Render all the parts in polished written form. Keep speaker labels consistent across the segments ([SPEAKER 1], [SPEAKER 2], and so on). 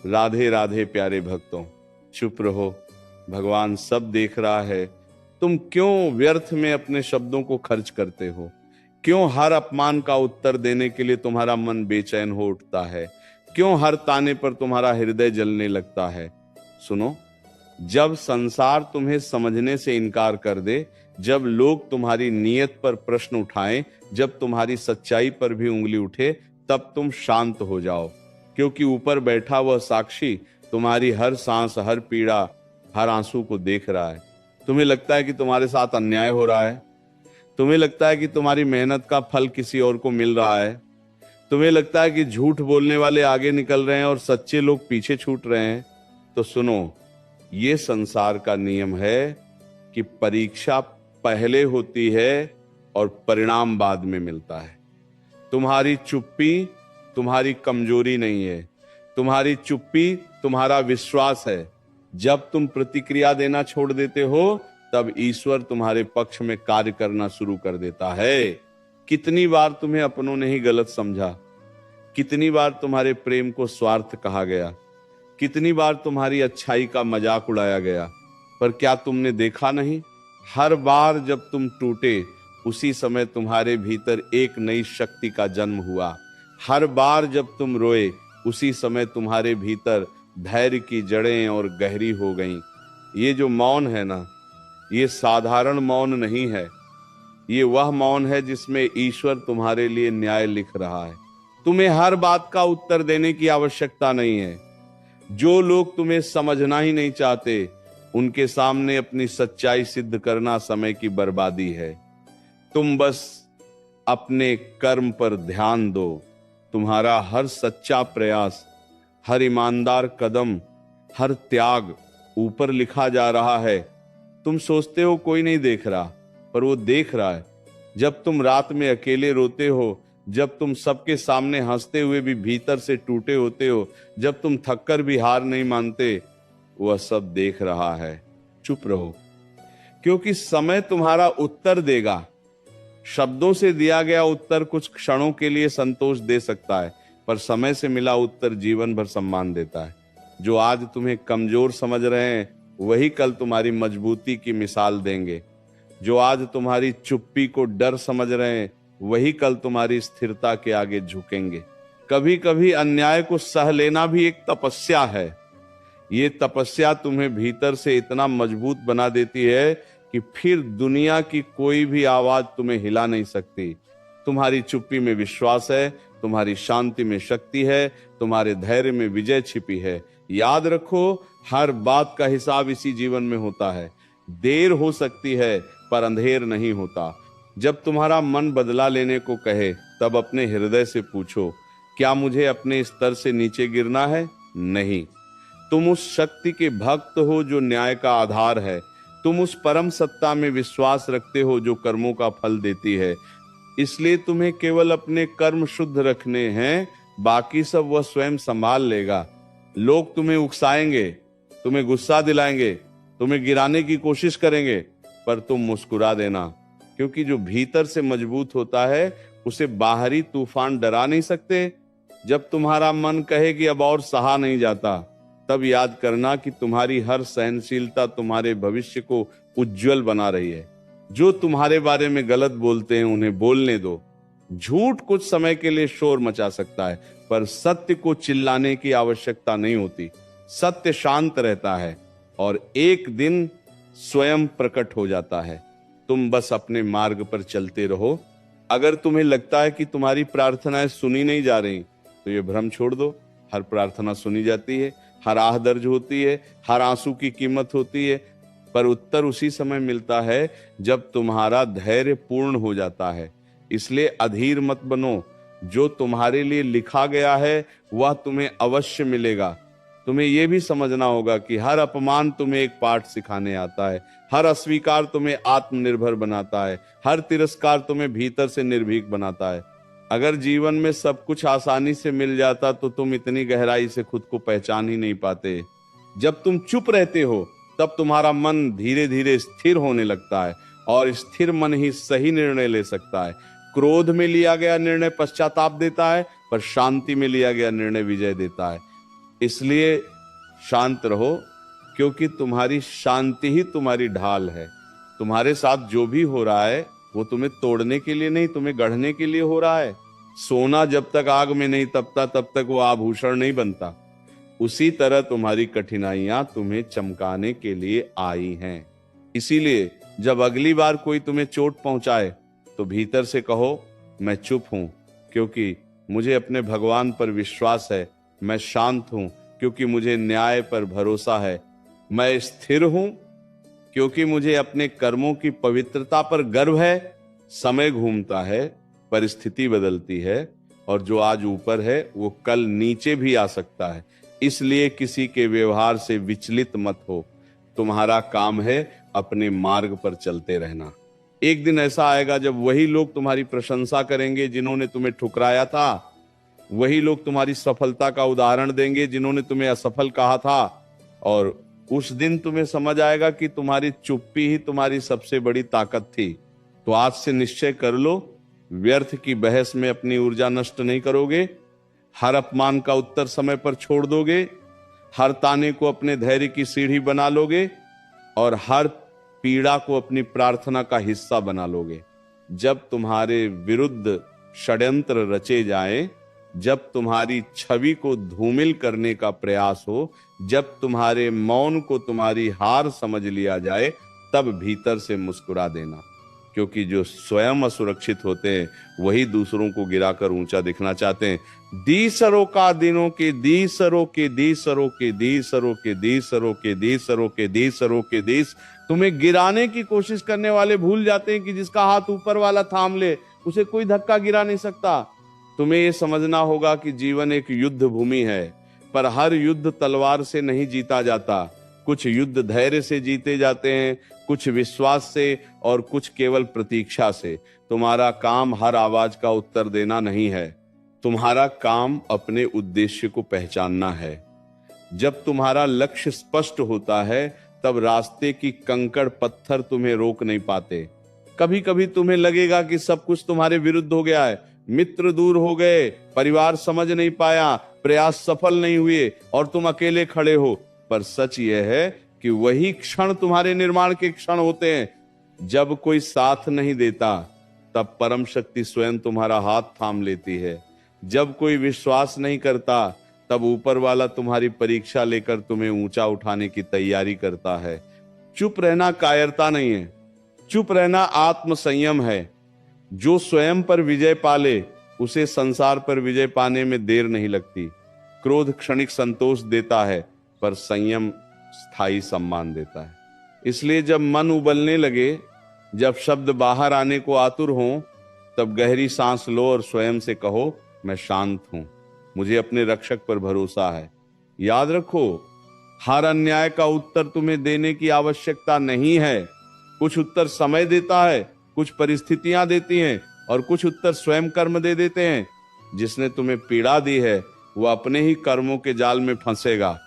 [SPEAKER 1] राधे राधे प्यारे भक्तों, चुप रहो। भगवान सब देख रहा है। तुम क्यों व्यर्थ में अपने शब्दों को खर्च करते हो? क्यों हर अपमान का उत्तर देने के लिए तुम्हारा मन बेचैन हो उठता है? क्यों हर ताने पर तुम्हारा हृदय जलने लगता है? सुनो, जब संसार तुम्हें समझने से इनकार कर दे, जब लोग तुम्हारी नीयत पर प्रश्न उठाएं, जब तुम्हारी सच्चाई पर भी उंगली उठे, तब तुम शांत हो जाओ। क्योंकि ऊपर बैठा वह साक्षी तुम्हारी हर सांस, हर पीड़ा, हर आंसू को देख रहा है। तुम्हें लगता है कि तुम्हारे साथ अन्याय हो रहा है। तुम्हें लगता है कि तुम्हारी मेहनत का फल किसी और को मिल रहा है। तुम्हें लगता है कि झूठ बोलने वाले आगे निकल रहे हैं और सच्चे लोग पीछे छूट रहे हैं। तो सुनो, ये संसार का नियम है कि परीक्षा पहले होती है और परिणाम बाद में मिलता है। तुम्हारी चुप्पी तुम्हारी कमजोरी नहीं है, तुम्हारी चुप्पी तुम्हारा विश्वास है। जब तुम प्रतिक्रिया देना छोड़ देते हो, तब ईश्वर तुम्हारे पक्ष में कार्य करना शुरू कर देता है। कितनी बार तुम्हें अपनों ने ही गलत समझा, कितनी बार तुम्हारे प्रेम को स्वार्थ कहा गया, कितनी बार तुम्हारी अच्छाई का मजाक उड़ाया गया, पर क्या तुमने देखा नहीं? हर बार जब तुम टूटे, उसी समय तुम्हारे भीतर एक नई शक्ति का जन्म हुआ। हर बार जब तुम रोए, उसी समय तुम्हारे भीतर धैर्य की जड़ें और गहरी हो गईं। ये जो मौन है ना, ये साधारण मौन नहीं है। ये वह मौन है जिसमें ईश्वर तुम्हारे लिए न्याय लिख रहा है। तुम्हें हर बात का उत्तर देने की आवश्यकता नहीं है। जो लोग तुम्हें समझना ही नहीं चाहते, उनके सामने अपनी सच्चाई सिद्ध करना समय की बर्बादी है। तुम बस अपने कर्म पर ध्यान दो। तुम्हारा हर सच्चा प्रयास, हर ईमानदार कदम, हर त्याग ऊपर लिखा जा रहा है। तुम सोचते हो कोई नहीं देख रहा, पर वो देख रहा है। जब तुम रात में अकेले रोते हो, जब तुम सबके सामने हंसते हुए भी भीतर से टूटे होते हो, जब तुम थककर भी हार नहीं मानते, वह सब देख रहा है। चुप रहो, क्योंकि समय तुम्हारा उत्तर देगा। शब्दों से दिया गया उत्तर कुछ क्षणों के लिए संतोष दे सकता है, पर समय से मिला उत्तर जीवन भर सम्मान देता है। जो आज तुम्हें कमजोर समझ रहे हैं, वही कल तुम्हारी मजबूती की मिसाल देंगे। जो आज तुम्हारी चुप्पी को डर समझ रहे हैं, वही कल तुम्हारी स्थिरता के आगे झुकेंगे। कभी कभी अन्याय को सह लेना भी एक तपस्या है। ये तपस्या तुम्हें भीतर से इतना मजबूत बना देती है कि फिर दुनिया की कोई भी आवाज तुम्हें हिला नहीं सकती। तुम्हारी चुप्पी में विश्वास है, तुम्हारी शांति में शक्ति है, तुम्हारे धैर्य में विजय छिपी है। याद रखो, हर बात का हिसाब इसी जीवन में होता है। देर हो सकती है, पर अंधेर नहीं होता। जब तुम्हारा मन बदला लेने को कहे, तब अपने हृदय से पूछो, क्या मुझे अपने स्तर से नीचे गिरना है? नहीं। तुम उस शक्ति के भक्त हो जो न्याय का आधार है। तुम उस परम सत्ता में विश्वास रखते हो जो कर्मों का फल देती है। इसलिए तुम्हें केवल अपने कर्म शुद्ध रखने हैं, बाकी सब वह स्वयं संभाल लेगा। लोग तुम्हें उकसाएंगे, तुम्हें गुस्सा दिलाएंगे, तुम्हें गिराने की कोशिश करेंगे, पर तुम मुस्कुरा देना, क्योंकि जो भीतर से मजबूत होता है, उसे बाहरी तूफान डरा नहीं सकते। जब तुम्हारा मन कहे कि अब और सहा नहीं जाता, तब याद करना कि तुम्हारी हर सहनशीलता तुम्हारे भविष्य को उज्जवल बना रही है। जो तुम्हारे बारे में गलत बोलते हैं, उन्हें बोलने दो। झूठ कुछ समय के लिए शोर मचा सकता है, पर सत्य को चिल्लाने की आवश्यकता नहीं होती। सत्य शांत रहता है और एक दिन स्वयं प्रकट हो जाता है। तुम बस अपने मार्ग पर चलते रहो। अगर तुम्हें लगता है कि तुम्हारी प्रार्थनाएं सुनी नहीं जा रही, तो ये भ्रम छोड़ दो। हर प्रार्थना सुनी जाती है, हर आह दर्ज होती है, हर आंसू की कीमत होती है, पर उत्तर उसी समय मिलता है जब तुम्हारा धैर्य पूर्ण हो जाता है। इसलिए अधीर मत बनो। जो तुम्हारे लिए लिखा गया है, वह तुम्हें अवश्य मिलेगा। तुम्हें यह भी समझना होगा कि हर अपमान तुम्हें एक पाठ सिखाने आता है, हर अस्वीकार तुम्हें आत्मनिर्भर बनाता है, हर तिरस्कार तुम्हें भीतर से निर्भीक बनाता है। अगर जीवन में सब कुछ आसानी से मिल जाता, तो तुम इतनी गहराई से खुद को पहचान ही नहीं पाते। जब तुम चुप रहते हो, तब तुम्हारा मन धीरे धीरे स्थिर होने लगता है, और स्थिर मन ही सही निर्णय ले सकता है। क्रोध में लिया गया निर्णय पश्चाताप देता है, पर शांति में लिया गया निर्णय विजय देता है। इसलिए शांत रहो, क्योंकि तुम्हारी शांति ही तुम्हारी ढाल है। तुम्हारे साथ जो भी हो रहा है वो तुम्हें तोड़ने के लिए नहीं, तुम्हें गढ़ने के लिए हो रहा है। सोना जब तक आग में नहीं तपता तब तक वो आभूषण नहीं बनता। उसी तरह तुम्हारी कठिनाइयां तुम्हें चमकाने के लिए आई हैं। इसीलिए जब अगली बार कोई तुम्हें चोट पहुंचाए तो भीतर से कहो, मैं चुप हूं क्योंकि मुझे अपने भगवान पर विश्वास है। मैं शांत हूं क्योंकि मुझे न्याय पर भरोसा है। मैं स्थिर हूं क्योंकि मुझे अपने कर्मों की पवित्रता पर गर्व है। समय घूमता है, परिस्थिति बदलती है, और जो आज ऊपर है वो कल नीचे भी आ सकता है। इसलिए किसी के व्यवहार से विचलित मत हो। तुम्हारा काम है अपने मार्ग पर चलते रहना। एक दिन ऐसा आएगा जब वही लोग तुम्हारी प्रशंसा करेंगे जिन्होंने तुम्हें ठुकराया था। वही लोग तुम्हारी सफलता का उदाहरण देंगे जिन्होंने तुम्हें असफल कहा था। और उस दिन तुम्हें समझ आएगा कि तुम्हारी चुप्पी ही तुम्हारी सबसे बड़ी ताकत थी। तो आज से निश्चय कर लो, व्यर्थ की बहस में अपनी ऊर्जा नष्ट नहीं करोगे। हर अपमान का उत्तर समय पर छोड़ दोगे। हर ताने को अपने धैर्य की सीढ़ी बना लोगे और हर पीड़ा को अपनी प्रार्थना का हिस्सा बना लोगे। जब तुम्हारे विरुद्ध षड्यंत्र रचे जाएं, जब तुम्हारी छवि को धूमिल करने का प्रयास हो, जब तुम्हारे मौन को तुम्हारी हार समझ लिया जाए, तब भीतर से मुस्कुरा देना। क्योंकि जो स्वयं असुरक्षित होते हैं वही दूसरों को गिराकर ऊंचा दिखना चाहते हैं। दी सरो का दिनों के दी सरो के दी सरो के दी सरो के दी सरो के दी सरो के दी सरो के दीस। तुम्हें गिराने की कोशिश करने वाले भूल जाते हैं कि जिसका हाथ ऊपर वाला थाम ले उसे कोई धक्का गिरा नहीं सकता। तुम्हें यह समझना होगा कि जीवन एक युद्ध भूमि है, पर हर युद्ध तलवार से नहीं जीता जाता। कुछ युद्ध धैर्य से जीते जाते हैं, कुछ विश्वास से और कुछ केवल प्रतीक्षा से। तुम्हारा काम हर आवाज का उत्तर देना नहीं है, तुम्हारा काम अपने उद्देश्य को पहचानना है। जब तुम्हारा लक्ष्य स्पष्ट होता है तब रास्ते की कंकड़ पत्थर तुम्हें रोक नहीं पाते। कभी कभी तुम्हें लगेगा कि सब कुछ तुम्हारे विरुद्ध हो गया है, मित्र दूर हो गए, परिवार समझ नहीं पाया, प्रयास सफल नहीं हुए और तुम अकेले खड़े हो। पर सच यह है कि वही क्षण तुम्हारे निर्माण के क्षण होते हैं। जब कोई साथ नहीं देता तब परम शक्ति स्वयं तुम्हारा हाथ थाम लेती है। जब कोई विश्वास नहीं करता तब ऊपर वाला तुम्हारी परीक्षा लेकर तुम्हें ऊंचा उठाने की तैयारी करता है। चुप रहना कायरता नहीं है, चुप रहना आत्म संयम है। जो स्वयं पर विजय पाले उसे संसार पर विजय पाने में देर नहीं लगती। क्रोध क्षणिक संतोष देता है पर संयम स्थायी सम्मान देता है। इसलिए जब मन उबलने लगे, जब शब्द बाहर आने को आतुर हो, तब गहरी सांस लो और स्वयं से कहो, मैं शांत हूं, मुझे अपने रक्षक पर भरोसा है। याद रखो, हर अन्याय का उत्तर तुम्हें देने की आवश्यकता नहीं है। कुछ उत्तर समय देता है, कुछ परिस्थितियां देती हैं और कुछ उत्तर स्वयं कर्म दे देते हैं। जिसने तुम्हें पीड़ा दी है वह अपने ही कर्मों के जाल में फंसेगा।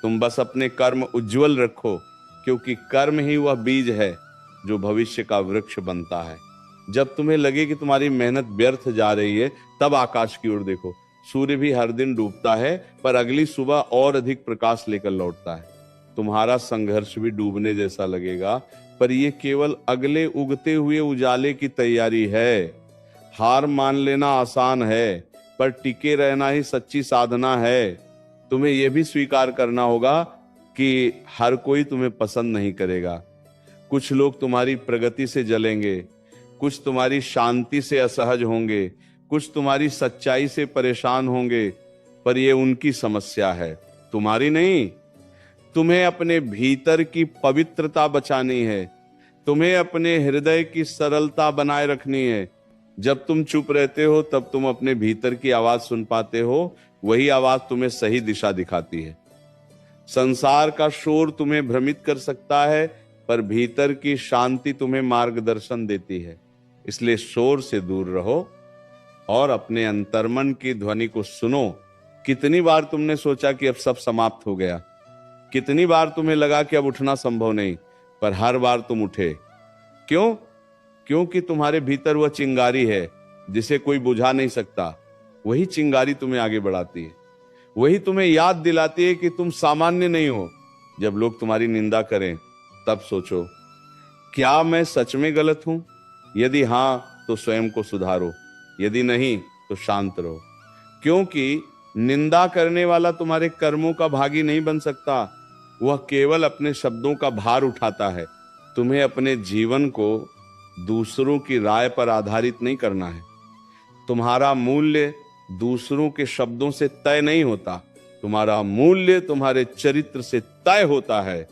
[SPEAKER 1] तुम बस अपने कर्म उज्जवल रखो, क्योंकि कर्म ही वह बीज है जो भविष्य का वृक्ष बनता है। जब तुम्हें लगे कि तुम्हारी मेहनत व्यर्थ जा रही है, तब आकाश की ओर देखो। सूर्य भी हर दिन डूबता है पर अगली सुबह और अधिक प्रकाश लेकर लौटता है। तुम्हारा संघर्ष भी डूबने जैसा लगेगा, पर यह केवल अगले उगते हुए उजाले की तैयारी है। हार मान लेना आसान है, पर टिके रहना ही सच्ची साधना है। तुम्हें यह भी स्वीकार करना होगा कि हर कोई तुम्हें पसंद नहीं करेगा। कुछ लोग तुम्हारी प्रगति से जलेंगे, कुछ तुम्हारी शांति से असहज होंगे, कुछ तुम्हारी सच्चाई से परेशान होंगे, पर यह उनकी समस्या है, तुम्हारी नहीं। तुम्हें अपने भीतर की पवित्रता बचानी है, तुम्हें अपने हृदय की सरलता बनाए रखनी है। जब तुम चुप रहते हो तब तुम अपने भीतर की आवाज सुन पाते हो। वही आवाज तुम्हें सही दिशा दिखाती है। संसार का शोर तुम्हें भ्रमित कर सकता है, पर भीतर की शांति तुम्हें मार्गदर्शन देती है। इसलिए शोर से दूर रहो और अपने अंतर्मन की ध्वनि को सुनो। कितनी बार तुमने सोचा कि अब सब समाप्त हो गया, कितनी बार तुम्हें लगा कि अब उठना संभव नहीं, पर हर बार तुम उठे। क्यों? क्योंकि तुम्हारे भीतर वह चिंगारी है जिसे कोई बुझा नहीं सकता। वही चिंगारी तुम्हें आगे बढ़ाती है। वही तुम्हें याद दिलाती है कि तुम सामान्य नहीं हो। जब लोग तुम्हारी निंदा करें तब सोचो, क्या मैं सच में गलत हूं? यदि हां तो स्वयं को सुधारो, यदि नहीं तो शांत रहो। क्योंकि निंदा करने वाला तुम्हारे कर्मों का भागी नहीं बन सकता, वह केवल अपने शब्दों का भार उठाता है। तुम्हें अपने जीवन को दूसरों की राय पर आधारित नहीं करना है। तुम्हारा मूल्य दूसरों के शब्दों से तय नहीं होता, तुम्हारा मूल्य तुम्हारे चरित्र से तय होता है।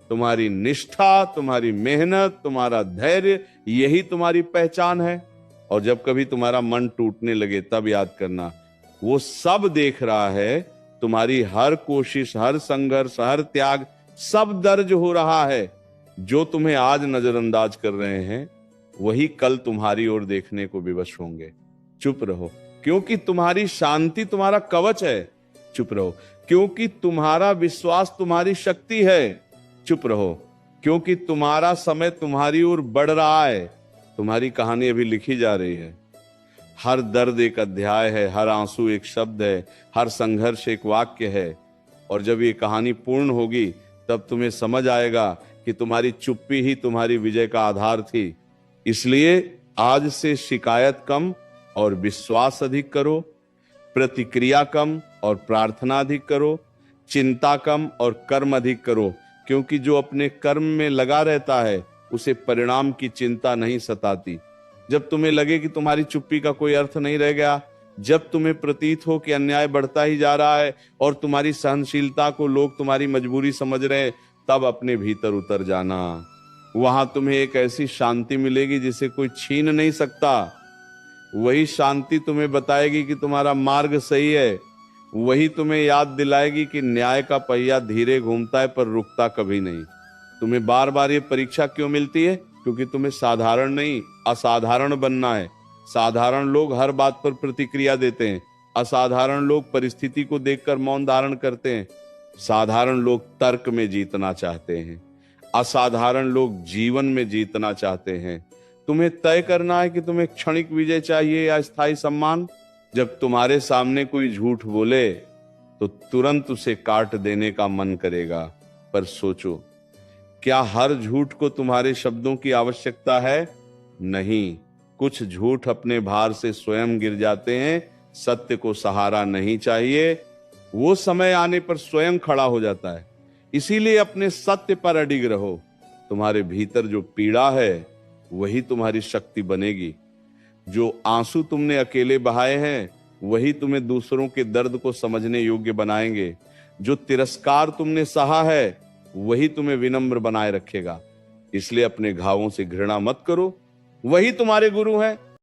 [SPEAKER 1] तुम्हारी निष्ठा, तुम्हारी मेहनत, तुम्हारा धैर्य, यही तुम्हारी पहचान है। और जब कभी तुम्हारा मन टूटने लगे तब याद करना, वो सब देख रहा है। तुम्हारी हर कोशिश, हर संघर्ष, हर त्याग, सब दर्ज हो रहा है। जो तुम्हें आज नजरअंदाज कर रहे हैं वही कल तुम्हारी ओर देखने को विवश होंगे। चुप रहो, क्योंकि तुम्हारी शांति तुम्हारा कवच है। चुप रहो, क्योंकि तुम्हारा विश्वास तुम्हारी शक्ति है। चुप रहो, क्योंकि तुम्हारा समय तुम्हारी ओर बढ़ रहा है। तुम्हारी कहानी अभी लिखी जा रही है। हर दर्द एक अध्याय है, हर आंसू एक शब्द है, हर संघर्ष एक वाक्य है। और जब ये कहानी पूर्ण होगी तब तुम्हें समझ आएगा कि तुम्हारी चुप्पी ही तुम्हारी विजय का आधार थी। इसलिए आज से शिकायत कम और विश्वास अधिक करो, प्रतिक्रिया कम और प्रार्थना अधिक करो, चिंता कम और कर्म अधिक करो। क्योंकि जो अपने कर्म में लगा रहता है उसे परिणाम की चिंता नहीं सताती। जब तुम्हें लगे कि तुम्हारी चुप्पी का कोई अर्थ नहीं रह गया, जब तुम्हें प्रतीत हो कि अन्याय बढ़ता ही जा रहा है और तुम्हारी सहनशीलता को लोग तुम्हारी मजबूरी समझ रहे हैं, तब अपने भीतर उतर जाना। वहां तुम्हें एक ऐसी शांति मिलेगी जिसे कोई छीन नहीं सकता। वही शांति तुम्हें बताएगी कि तुम्हारा मार्ग सही है। वही तुम्हें याद दिलाएगी कि न्याय का पहिया धीरे घूमता है पर रुकता कभी नहीं। तुम्हें बार बार ये परीक्षा क्यों मिलती है? क्योंकि तुम्हें साधारण नहीं, असाधारण बनना है। साधारण लोग हर बात पर प्रतिक्रिया देते हैं, असाधारण लोग परिस्थिति को देखकर मौन धारण करते हैं। साधारण लोग तर्क में जीतना चाहते हैं, असाधारण लोग जीवन में जीतना चाहते हैं। तुम्हें तय करना है कि तुम्हें क्षणिक विजय चाहिए या स्थायी सम्मान। जब तुम्हारे सामने कोई झूठ बोले तो तुरंत उसे काट देने का मन करेगा, पर सोचो, क्या हर झूठ को तुम्हारे शब्दों की आवश्यकता है? नहीं। कुछ झूठ अपने भार से स्वयं गिर जाते हैं। सत्य को सहारा नहीं चाहिए, वो समय आने पर स्वयं खड़ा हो जाता है। इसीलिए अपने सत्य पर अडिग रहो। तुम्हारे भीतर जो पीड़ा है वही तुम्हारी शक्ति बनेगी। जो आंसू तुमने अकेले बहाए हैं वही तुम्हें दूसरों के दर्द को समझने योग्य बनाएंगे। जो तिरस्कार तुमने सहा है वही तुम्हें विनम्र बनाए रखेगा। इसलिए अपने घावों से घृणा मत करो, वही तुम्हारे गुरु हैं।